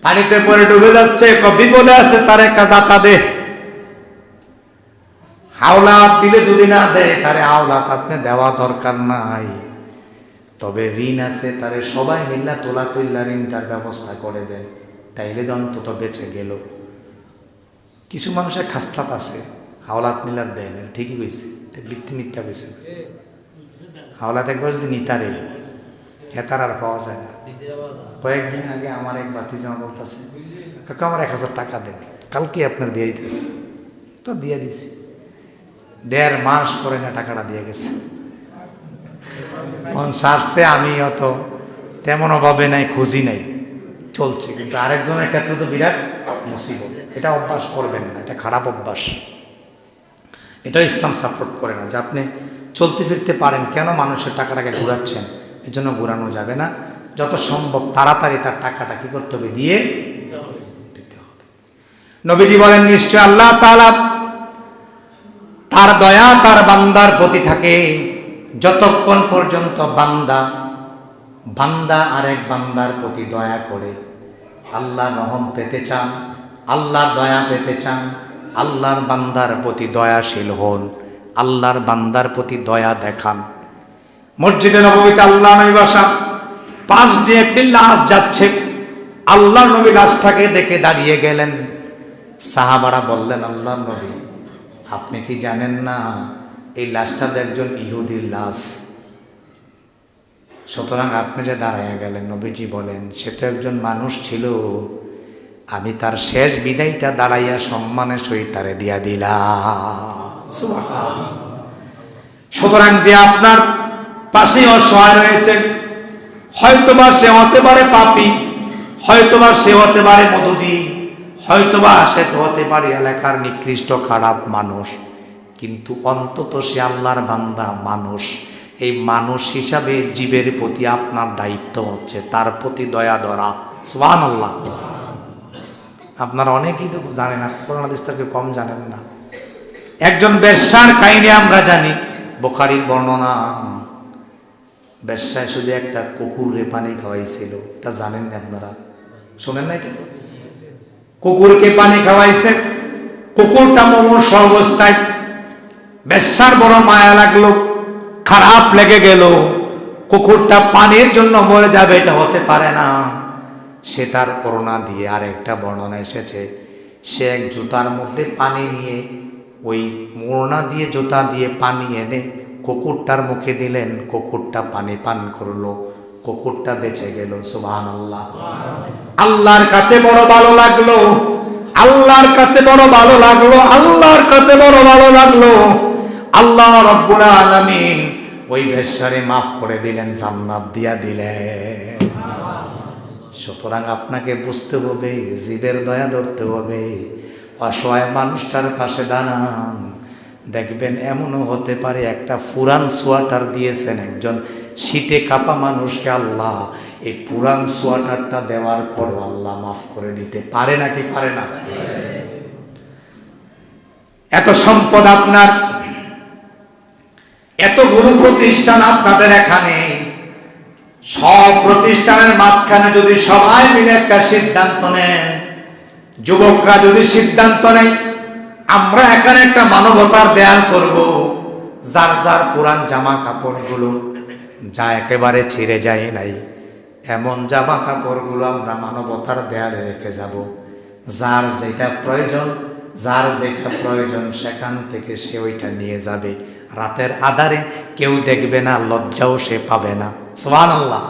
পানিতে পরে ডুবে যাচ্ছে, বিপদে আছে, তার একটা জাতা দে। হাওলাত দিলে যদি না দেয়, তারে হাওলাত আপনি দেওয়া দরকার নাই, তবে ঋণ আছে, তারে সবাই মিল্লা তোলা তুল্লা ঋণটার ব্যবস্থা করে দেন, তাইলে অন্তত বেঁচে গেল। কিছু মানুষের খাস্তাত আছে, হাওলাত মিলার দেন, ঠিকই কইছে, বৃত্তি মিথ্যা কইছে। হাওলাত একবার যদি নিতারে হেতার আর পাওয়া যায় না। কয়েকদিন আগে আমার এক বাতিজা বলতেছে, কাকা আমার 1000 টাকা দেন, কালকে আপনার দিয়ে দিতেছি। তো দিয়ে দিছি, 1.5 মাস পরে না টাকাটা দিয়ে গেছে। সারছে, আমি অত তেমন অভাবে নাই, খুঁজি নাই, চলছে। কিন্তু আরেকজনের ক্ষেত্রে তো বিরাট মুসিবত। এটা অভ্যাস করবেন না, এটা খারাপ অভ্যাস। এটা ইসলাম সাপোর্ট করে না যে আপনি চলতে ফিরতে পারেন, কেন মানুষের টাকাটাকে ঘুরাচ্ছেন? এর জন্য ঘুরানো যাবে না। যত সম্ভব তাড়াতাড়ি তার টাকাটা কি করতে হবে, দিয়ে দিতে হবে। নবীজি বলেন, নিশ্চয় আল্লাহ তাআলা তার দয়া তার বান্দার প্রতি থাকে যতক্ষণ পর্যন্ত বান্দা আরেক বান্দার প্রতি দয়া করে। আল্লাহর রহম পেতে চান, আল্লাহর দয়া পেতে চান, আল্লাহর বান্দার প্রতি দয়াশীল হন, আল্লাহর বান্দার প্রতি দয়া দেখান। মসজিদে নববীতে আল্লাহ নবী বাসা, পাশ দিয়ে একটি লাশ যাচ্ছে, আল্লাহ নবী লাশটাকে দেখে দাঁড়িয়ে গেলেন। সাহাবারা বললেন, আল্লাহ নবী আপনি কি জানেন না এই লাশটা একজন ইহুদির লাশ? সুতরাং আপনি যে দাঁড়াইয়া গেলেন, নবীজি বলেন, সে তো একজন মানুষ ছিল, আমি তার শেষ বিদায়টা দাঁড়াইয়া সম্মানের সহিত তারে দিয়া দিলাম। সুতরাং যে আপনার পাশে অসহায় রয়েছে, হয়তোবা সে হতে পারে পাপী, হয়তোবা সে হতে পারে মধুদী, হয়তোবা সে হতে পারে এলাকার নিকৃষ্ট খারাপ মানুষ, কিন্তু অন্তত সে আল্লাহর বান্দা মানুষ। এই মানুষ হিসাবে জীবের প্রতি আপনার দায়িত্ব হচ্ছে তার প্রতি দয়া ধরা। সুবহানাল্লাহ। আপনারা অনেকেই তো জানেন না, কোরআন হাদিস থেকে কম জানেন না। একজন বেশ্যার কাহিনী আমরা জানি, বুখারীর বর্ণনা। বেশ্যায় শুধু একটা কুকুরে পানি খাওয়াইছিল, এটা জানেন না আপনারা? শোনেন না এটা? কুকুরকে পানি খাওয়াইছে, কুকুরটা মুমূর্ষ অবস্থায়। বেশ্যার বড় মায়া লাগলো, খারাপ লেগে গেল, কুকুরটা পানির জন্য মরে যাবে, এটা হতে পারে না। সে তার করুণা দিয়ে, আর একটা বর্ণনা এসেছে, সে এক জুতার মধ্যে পানি নিয়ে, ওই মোড়না দিয়ে জুতা দিয়ে পানি এনে কুকুরটার মুখে দিলেন, কুকুরটা পানি পান করলো, কুকুরটা বেঁচে গেল। সুবহানাল্লাহ। আল্লাহর কাছে বড় ভালো লাগলো, আল্লাহর কাছে বড় ভালো লাগলো, আল্লাহর কাছে বড় ভালো লাগলো। আল্লাহ রাব্বুল আলামিন ওই বেশ্যারে মাফ করে দিলেন, জান্নাত দিয়া দিলেন। সুতরাং আপনাকে বুঝতে হবে, জীবের দয়া ধরতে হবে, অসহায় মানুষটার পাশে দাঁড়ান। দেখবেন এমনও হতে পারে একটা পুরান সোয়াটার দিয়েছেন একজন শীতে কাঁপা মানুষকে, আল্লাহ এই পুরান সোয়াটারটা দেওয়ার পরও আল্লাহ মাফ করে দিতে পারে নাকি পারে না? এত সম্পদ আপনার, এতগুলো প্রতিষ্ঠান আপনাদের এখানে, সব প্রতিষ্ঠানের মাঝখানে যদি সবাই মিলে একটা সিদ্ধান্ত নেন, যুবকরা যদি সিদ্ধান্ত নেয়, আমরা এখানে একটা মানবতার দেয়াল করব, যার যার পুরান জামা কাপড়গুলো যা একেবারে ছিঁড়ে যায় নাই, এমন জামা কাপড়গুলো আমরা মানবতার দেয়ালে রেখে যাব। যার যেটা প্রয়োজন সেখান থেকে সে ওইটা নিয়ে যাবে। রাতের আধারে কেউ দেখবে না, লজ্জাও সে পাবে না। সুবহানাল্লাহ।